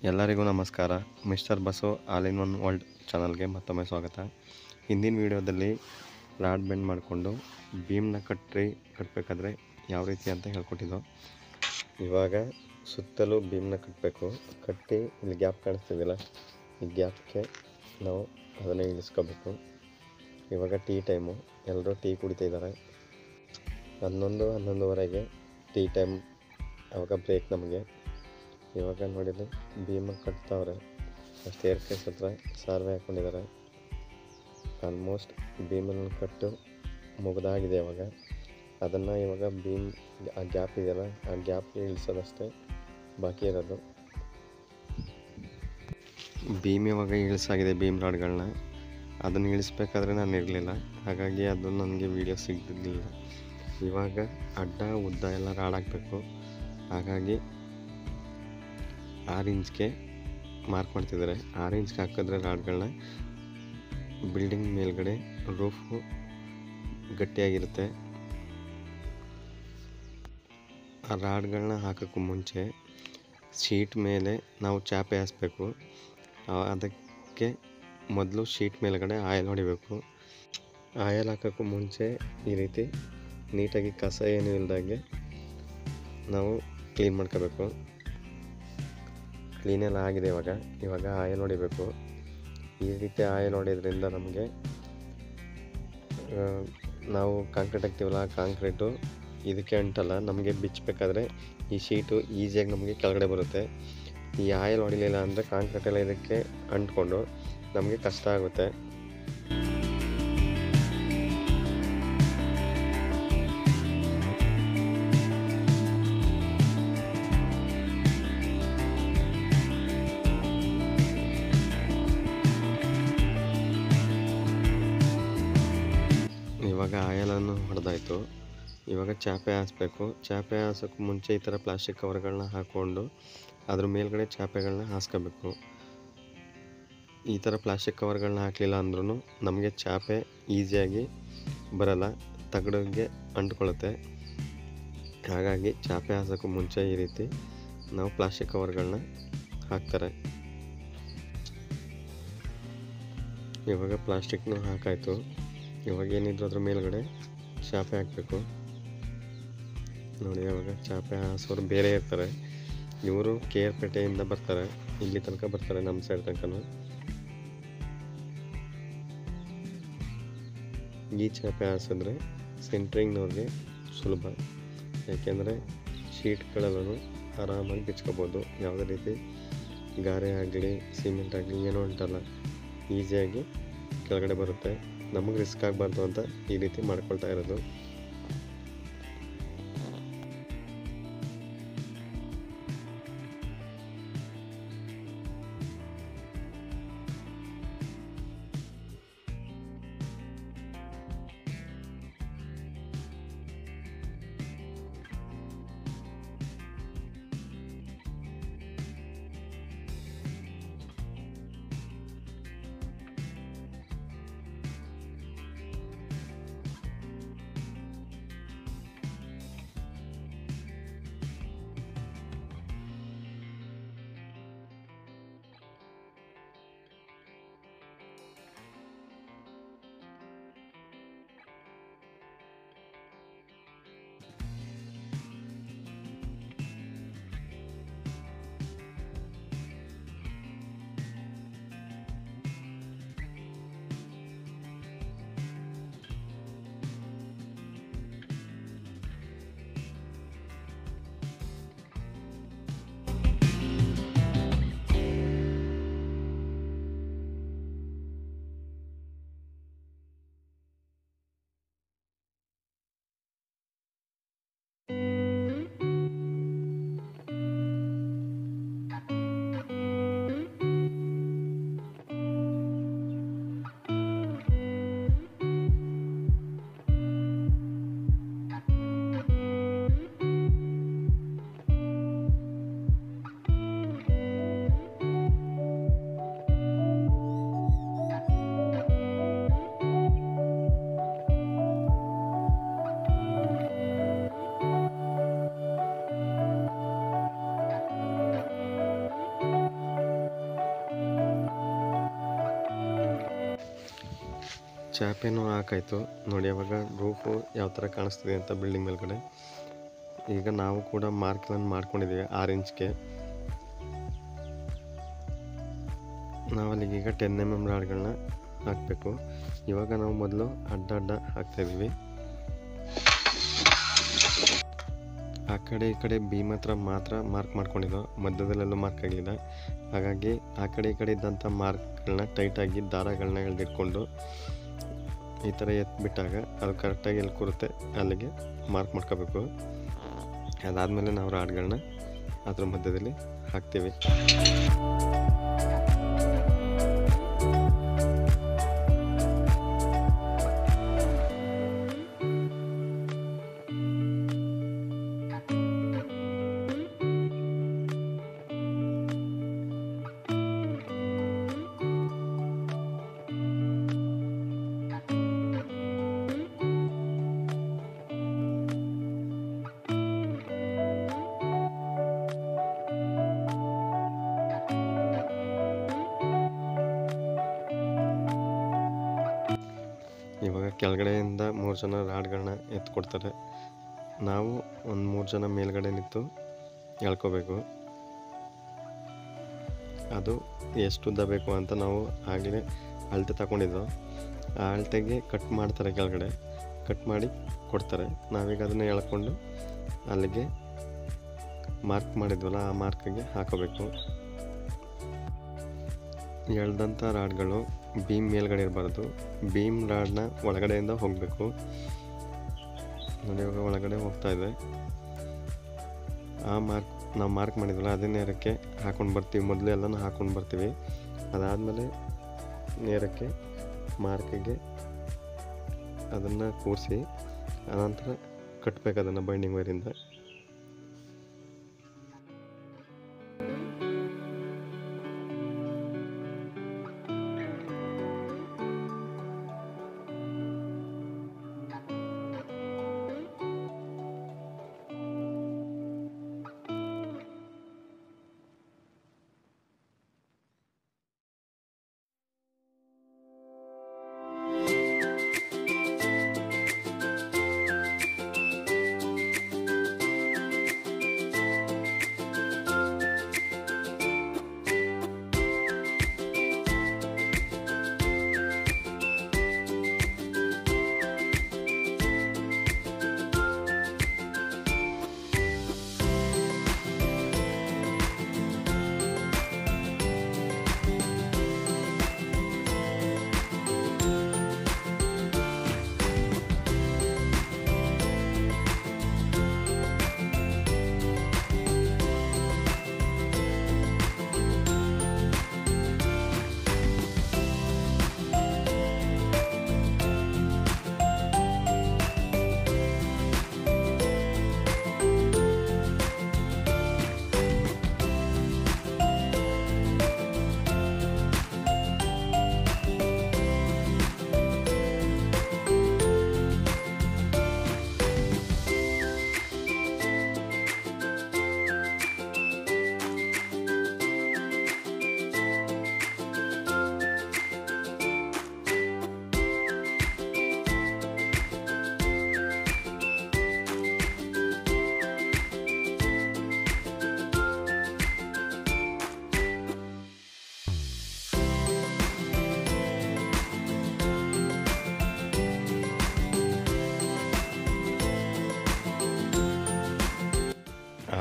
ಎಲ್ಲರಿಗೂ ನಮಸ್ಕಾರ. Mister Basu all in one world ಚಾನಲ್ಗೆ ಮತ್ತೊಮ್ಮೆ ಸ್ವಾಗತ. ಹಿಂದಿನ ವಿಡಿಯೋದಲ್ಲಿ ರಾಡ್ ಬೆಂಡ್ ಮಾಡಿಕೊಂಡು ಬೀಮ್ನ ಕಟ್ಟಬೇಕಾದ್ರೆ ಯಾವ ರೀತಿ ಅಂತ ಹೇಳ್ಕೊಟ್ಟಿದ್ದು. ಇವಾಗ ಸುತ್ತಲೂ ಬೀಮ್ನ ಕಟ್ಟಿ ಇಲ್ಲಿ ಗ್ಯಾಪ್ ಕಾಣಿಸ್ತಿದ್ದಿಲ್ಲ, ಈ ಗ್ಯಾಪ್ಗೆ ನಾವು ಅದನ್ನು ಇಳಿಸ್ಕೋಬೇಕು. ಇವಾಗ ಟೀ ಟೈಮು, ಎಲ್ಲರೂ ಟೀ ಕುಡಿತಾ ಇದ್ದಾರೆ. 11-11:30 ಟೀ ಟೈಮ್. ಆವಾಗ ಬ್ರೇಕ್ ನಮಗೆ. ಇವಾಗ ನೋಡಿದ್ರೆ ಬೀಮ ಕಟ್ತಾವ್ರೆ. ಸ್ಟೇರ್ ಕೇಸ್ ಹತ್ರ ಸಾರ್ವೆ ಹಾಕ್ಕೊಂಡಿದ್ದಾರೆ. ಆಲ್ಮೋಸ್ಟ್ ಬೀಮನ್ನು ಕಟ್ಟು ಮುಗಿದಾಗಿದೆ. ಇವಾಗ ಅದನ್ನು ಇವಾಗ ಬೀಮ್ ಆ ಗ್ಯಾಪ್ ಇದೆಯಲ್ಲ, ಆ ಗ್ಯಾಪ್ಗೆ ಇಳಿಸೋದಷ್ಟೇ ಬಾಕಿ ಇರೋದು. ಬೀಮ್ ಇವಾಗ ಇಳಿಸಾಗಿದೆ, ಬೀಮ್ ರಾಡ್ಗಳನ್ನ. ಅದನ್ನು ಇಳಿಸ್ಬೇಕಾದ್ರೆ ನಾನು ಇರಲಿಲ್ಲ, ಹಾಗಾಗಿ ಅದು ನನಗೆ ವೀಡಿಯೋ ಸಿಗ್ತಿದ್ದಿಲ್ಲ. ಇವಾಗ ಅಡ್ಡ ಉದ್ದ ಎಲ್ಲ ರಾಡ್ ಹಾಕಬೇಕು. ಹಾಗಾಗಿ 6 ಇಂಚ್ಗೆ ಮಾರ್ಕ್ ಮಾಡ್ತಿದ್ದಾರೆ. 6 ಇಂಚ್ಗೆ ಹಾಕಿದ್ರೆ ರಾಡ್ಗಳನ್ನ ಬಿಲ್ಡಿಂಗ್ ಮೇಲ್ಗಡೆ ರೂಫು ಗಟ್ಟಿಯಾಗಿರುತ್ತೆ. ಆ ರಾಡ್ಗಳನ್ನ ಹಾಕೋಕ್ಕೂ ಮುಂಚೆ ಶೀಟ್ ಮೇಲೆ ನಾವು ಚಾಪೆ ಹಾಸ್ಬೇಕು. ಅದಕ್ಕೆ ಮೊದಲು ಶೀಟ್ ಮೇಲ್ಗಡೆ ಆಯಿಲ್ ಹೊಡಿಬೇಕು. ಆಯಿಲ್ ಹಾಕೋಕ್ಕೂ ಮುಂಚೆ ಈ ರೀತಿ ನೀಟಾಗಿ ಕಸ ಏನು ಇಲ್ದಾಗೆ ನಾವು ಕ್ಲೀನ್ ಮಾಡ್ಕೋಬೇಕು. ಕ್ಲೀನೆಲ್ಲ ಆಗಿದೆ. ಇವಾಗ ಆಯಿಲ್ ಹೊಡಿಬೇಕು. ಈ ರೀತಿ ಆಯಿಲ್ ಹೊಡೆಯೋದ್ರಿಂದ ನಮಗೆ ನಾವು ಕಾಂಕ್ರೀಟ್ ಹಾಕ್ತೀವಲ್ಲ, ಕಾಂಕ್ರೀಟು ಇದಕ್ಕೆ ಅಂಟಲ್ಲ. ನಮಗೆ ಬಿಚ್ಚಬೇಕಾದ್ರೆ ಈ ಶೀಟು ಈಸಿಯಾಗಿ ನಮಗೆ ಕೆಳಗಡೆ ಬರುತ್ತೆ. ಈ ಆಯಿಲ್ ಹೊಡಿಲಿಲ್ಲ ಅಂದರೆ ಕಾಂಕ್ರೀಟ್ ಎಲ್ಲ ಇದಕ್ಕೆ ಅಂಟ್ಕೊಂಡು ನಮಗೆ ಕಷ್ಟ ಆಗುತ್ತೆ. ಇವಾಗ ಆಯಿಲನ್ನು ಹೊಡೆದಾಯಿತು. ಇವಾಗ ಚಾಪೆ ಹಾಸ್ಬೇಕು. ಚಾಪೆ ಹಾಸೋಕ್ಕೂ ಮುಂಚೆ ಈ ಥರ ಪ್ಲಾಸ್ಟಿಕ್ ಕವರ್ಗಳನ್ನ ಹಾಕ್ಕೊಂಡು ಅದ್ರ ಮೇಲ್ಗಡೆ ಚಾಪೆಗಳನ್ನ ಹಾಸ್ಕೋಬೇಕು. ಈ ಥರ ಪ್ಲಾಸ್ಟಿಕ್ ಕವರ್ಗಳನ್ನ ಹಾಕಲಿಲ್ಲ ಅಂದ್ರೂ ನಮಗೆ ಚಾಪೆ ಈಸಿಯಾಗಿ ಬರಲ್ಲ, ತಗಡಿಗೆ ಅಂಟ್ಕೊಳ್ಳುತ್ತೆ. ಹಾಗಾಗಿ ಚಾಪೆ ಹಾಸೋಕ್ಕೂ ಮುಂಚೆ ಈ ರೀತಿ ನಾವು ಪ್ಲಾಸ್ಟಿಕ್ ಕವರ್ಗಳನ್ನ ಹಾಕ್ತಾರೆ. ಇವಾಗ ಪ್ಲಾಸ್ಟಿಕ್ನು ಹಾಕಾಯಿತು. ಇವಾಗ ಏನಿದ್ರು ಅದ್ರ ಮೇಲ್ಗಡೆ ಚಾಪೆ ಹಾಕಬೇಕು. ನೋಡಿ, ಇವಾಗ ಚಾಪೆ ಹಾಸೋರು ಬೇರೆ ಇರ್ತಾರೆ. ಇವರು ಕೇರ್ಪೇಟೆಯಿಂದ ಬರ್ತಾರೆ, ಇಲ್ಲಿ ತನಕ ಬರ್ತಾರೆ, ನಮ್ಮ ಸೈಡ್ ತನಕನೂ. ಈ ಚಾಪೆ ಹಾಸಿದ್ರೆ ಸೆಂಟ್ರಿಂಗ್ನವ್ರಿಗೆ ಸುಲಭ, ಯಾಕೆಂದರೆ ಶೀಟ್ಗಳೆಲ್ಲೂ ಆರಾಮಾಗಿ ಬಿಚ್ಕೋಬೋದು. ಯಾವುದೇ ರೀತಿ ಗಾರೆ ಆಗಲಿ ಸಿಮೆಂಟ್ ಆಗಲಿ ಏನೂ ಉಂಟಲ್ಲ, ಈಸಿಯಾಗಿ ಕೆಳಗಡೆ ಬರುತ್ತೆ. ನಮಗೆ ರಿಸ್ಕ್ ಆಗಬಾರ್ದು ಅಂತ ಈ ರೀತಿ ಮಾಡ್ಕೊಳ್ತಾ ಇರೋದು. ಚಾಪೆನೂ ಹಾಕಾಯ್ತು ನೋಡಿ. ಅವಾಗ ರೂಫು ಯಾವ ಥರ ಕಾಣಿಸ್ತಿದೆ ಅಂತ ಬಿಲ್ಡಿಂಗ್ ಮೇಲ್ಗಡೆ. ಈಗ ನಾವು ಕೂಡ ಮಾರ್ಕ್ಗಳನ್ನು ಮಾಡ್ಕೊಂಡಿದ್ದೀವಿ 6 ಇಂಚ್ಗೆ. ನಾವಲ್ಲಿಗೆ ಈಗ 10 mm ರಾಡ್ಗಳನ್ನ ಹಾಕಬೇಕು. ಇವಾಗ ನಾವು ಮೊದಲು ಅಡ್ಡ ಹಾಕ್ತಾಯಿದ್ದೀವಿ. ಆ ಕಡೆ ಈ ಕಡೆ ಬೀಮ್ ಹತ್ರ ಮಾತ್ರ ಮಾರ್ಕ್ ಮಾಡ್ಕೊಂಡಿದ್ದೋ, ಮಧ್ಯದಲ್ಲೆಲ್ಲೂ ಮಾರ್ಕ್ ಆಗಲಿಲ್ಲ. ಹಾಗಾಗಿ ಆ ಕಡೆ ಈ ಕಡೆ ಇದ್ದಂಥ ಮಾರ್ಕ್ಗಳನ್ನ ಟೈಟಾಗಿ ದಾರಗಳನ್ನ ಎಳೆದಿಟ್ಕೊಂಡು ಈ ಥರ ಎತ್ಬಿಟ್ಟಾಗ ಅದು ಕರೆಕ್ಟಾಗಿ ಎಲ್ಲಿ ಕೂರುತ್ತೆ ಅಲ್ಲಿಗೆ ಮಾರ್ಕ್ ಮಾಡ್ಕೋಬೇಕು. ಅದಾದಮೇಲೆ ನಾವು ರಾಡ್ಗಳನ್ನ ಅದ್ರ ಮಧ್ಯದಲ್ಲಿ ಹಾಕ್ತೀವಿ. ಇವಾಗ ಕೆಳಗಡೆಯಿಂದ 3 ಜನ ರಾಡ್ಗಳನ್ನ ಎತ್ಕೊಡ್ತಾರೆ. ನಾವು ಒಂದು 3 ಜನ ಮೇಲ್ಗಡೆ ನಿಂತು ಎಳ್ಕೋಬೇಕು. ಅದು ಎಷ್ಟು ಉದ್ದ ಬೇಕು ಅಂತ ನಾವು ಆಗಲೇ ಅಳತೆ ತಗೊಂಡಿದ್ದೋ. ಆ ಅಳತೆಗೆ ಕಟ್ ಮಾಡ್ತಾರೆ, ಕೆಳಗಡೆ ಕಟ್ ಮಾಡಿ ಕೊಡ್ತಾರೆ. ನಾವೀಗ ಅದನ್ನು ಎಳ್ಕೊಂಡು ಅಲ್ಲಿಗೆ ಮಾರ್ಕ್ ಮಾಡಿದ್ವಲ್ಲ ಆ ಮಾರ್ಕಿಗೆ ಹಾಕೋಬೇಕು. ಎಳ್ದಂಥ ರಾಡ್ಗಳು ಬೀಮ್ ಮೇಲ್ಗಡೆ ಇರಬಾರ್ದು, ಬೀಮ್ ರಾಡ್ನ ಒಳಗಡೆಯಿಂದ ಹೋಗಬೇಕು. ನೋಡಿ ಇವಾಗ ಒಳಗಡೆ ಹೋಗ್ತಾ ಇದೆ. ಆ ನಾವು ಮಾರ್ಕ್ ಮಾಡಿದ್ವಲ್ಲ ಅದೇ ನೇರಕ್ಕೆ ಹಾಕೊಂಡು ಬರ್ತೀವಿ. ಮೊದಲು ಎಲ್ಲನೂ ಹಾಕೊಂಡು ಬರ್ತೀವಿ. ಅದಾದಮೇಲೆ ನೇರಕ್ಕೆ ಮಾರ್ಕಿಗೆ ಅದನ್ನು ಕೂರಿಸಿ ಅನಂತರ ಕಟ್ಟಬೇಕು ಅದನ್ನು ಬೈಂಡಿಂಗ್ ವೈರಿಂದ.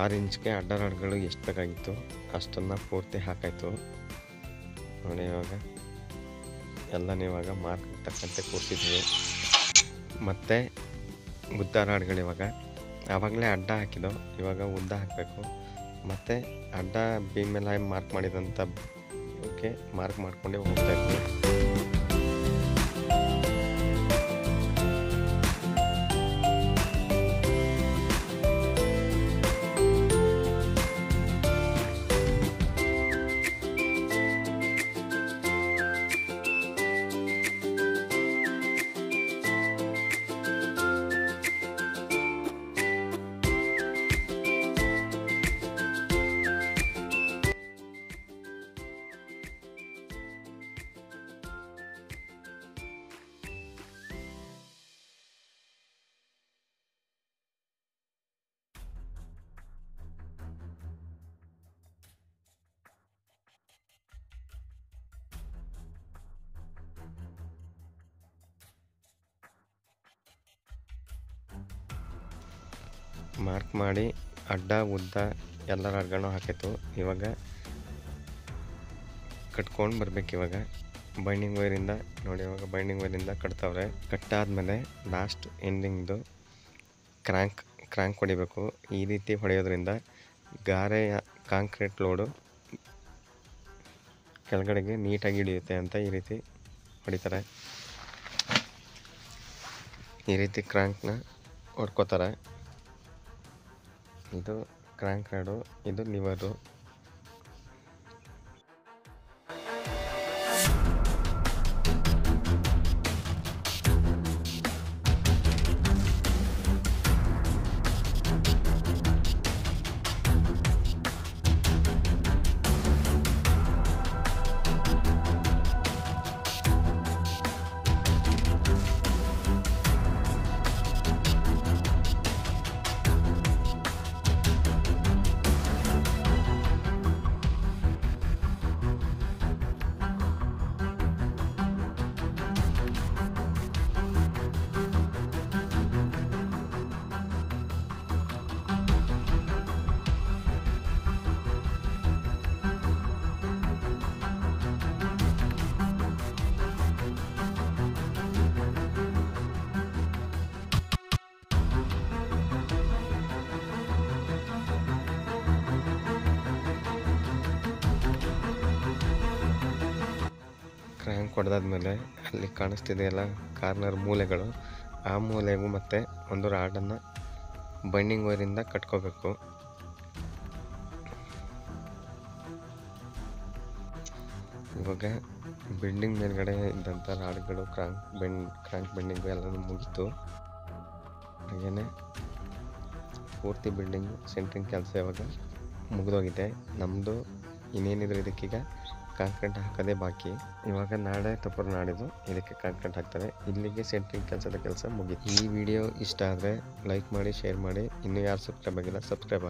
ಆರು ಇಂಚ್ಗೆ ಅಡ್ಡ ರಾಡ್ಗಳು ಎಷ್ಟು ಬೇಕಾಗಿತ್ತು ಅಷ್ಟನ್ನು ಪೂರ್ತಿ ಹಾಕಾಯಿತು ನೋಡಿ. ಇವಾಗ ಎಲ್ಲನೂ ಇವಾಗ ಮಾರ್ಕ್ ತಕ್ಕಂತೆ ಕೂರಿಸಿದ್ವಿ. ಮತ್ತು ಉದ್ದ ರಾಡ್ಗಳು ಇವಾಗ ಆವಾಗಲೇ ಅಡ್ಡ ಹಾಕಿದೋ, ಇವಾಗ ಉದ್ದ ಹಾಕಬೇಕು. ಮತ್ತು ಅಡ್ಡ ಬೀಮ್ ಮೇಲೆ ಮಾರ್ಕ್ ಮಾಡಿದಂಥ ಮಾರ್ಕ್ ಮಾಡ್ಕೊಂಡೇ ಹೋಗ್ತಾಯಿದ್ವಿ. ಮಾರ್ಕ್ ಮಾಡಿ ಅಡ್ಡ ಉದ್ದ ಎಲ್ಲ ರಾಡ್ಗಳನ್ನು ಹಾಕಿತ್ತು. ಇವಾಗ ಕಟ್ಕೊಂಡು ಬರ್ಬೇಕು. ಇವಾಗ ಬೈಂಡಿಂಗ್ ವೈರಿಂದ ನೋಡಿ, ಇವಾಗ ಬೈಂಡಿಂಗ್ ವೈರಿಂದ ಕಟ್ತಾವ್ರೆ. ಕಟ್ಟಾದ್ಮೇಲೆ ಲಾಸ್ಟ್ ಎಂಡಿಂಗ್ದು ಕ್ರ್ಯಾಂಕ್ ಹೊಡಿಬೇಕು. ಈ ರೀತಿ ಹೊಡೆಯೋದ್ರಿಂದ ಗಾರೆಯ ಕಾಂಕ್ರೀಟ್ ಲೋಡು ಕೆಳಗಡೆಗೆ ನೀಟಾಗಿ ಹಿಡಿಯುತ್ತೆ ಅಂತ ಈ ರೀತಿ ಹೊಡಿತಾರೆ. ಈ ರೀತಿ ಕ್ರ್ಯಾಂಕ್ನ ಹೊಡ್ಕೋತಾರೆ. ಇದು ಕ್ರ್ಯಾಂಕ್ ರಾಡು, ಇದು ಲಿವರು. ಕ್ರ್ಯಾಂಕ್ ಹೊಡೆದಾದ್ಮೇಲೆ ಅಲ್ಲಿ ಕಾಣಿಸ್ತಿದೆಯಲ್ಲ ಕಾರ್ನರ್ ಮೂಲೆಗಳು, ಆ ಮೂಲೆಗೂ ಮತ್ತೆ ಒಂದು ರಾಡನ್ನು ಬೈಂಡಿಂಗ್ ವೈರಿಂದ ಕಟ್ಕೋಬೇಕು. ಇವಾಗ ಬಿಲ್ಡಿಂಗ್ ಮೇಲ್ಗಡೆ ಇದ್ದಂಥ ರಾಡ್ಗಳು ಕ್ರ್ಯಾಂಕ್ ಬೆಂಡಿಂಗು ಎಲ್ಲನೂ ಮುಗೀತು. ಹಾಗೆಯೇ ಪೂರ್ತಿ ಬಿಲ್ಡಿಂಗ್ ಸೆಂಟ್ರಿಂಗ್ ಕೆಲಸ ಇವಾಗ ಮುಗಿದೋಗಿದೆ. ನಮ್ಮದು ಇನ್ನೇನಿದ್ರು ಇದಕ್ಕೀಗ ಕಾಂಕ್ರೀಟ್ ಹಾಕೋದೇ ಬಾಕಿ. ಇವಾಗ ನಾಳೆ ತಪ್ಪರು ನಾಡಿದ್ದು ಇದಕ್ಕೆ ಕಾಂಕ್ರೀಟ್ ಹಾಕ್ತಾರೆ. ಇಲ್ಲಿಗೆ ಸೆಂಟ್ರಿಂಗ್ ಕೆಲಸ ಮುಗೀತು. ಈ ವಿಡಿಯೋ ಇಷ್ಟ ಆದರೆ ಲೈಕ್ ಮಾಡಿ, ಶೇರ್ ಮಾಡಿ. ಇನ್ನೂ ಯಾರು ಸಬ್ಸ್ಕ್ರೈಬ್ ಆಗಿಲ್ಲ ಸಬ್ಸ್ಕ್ರೈಬ್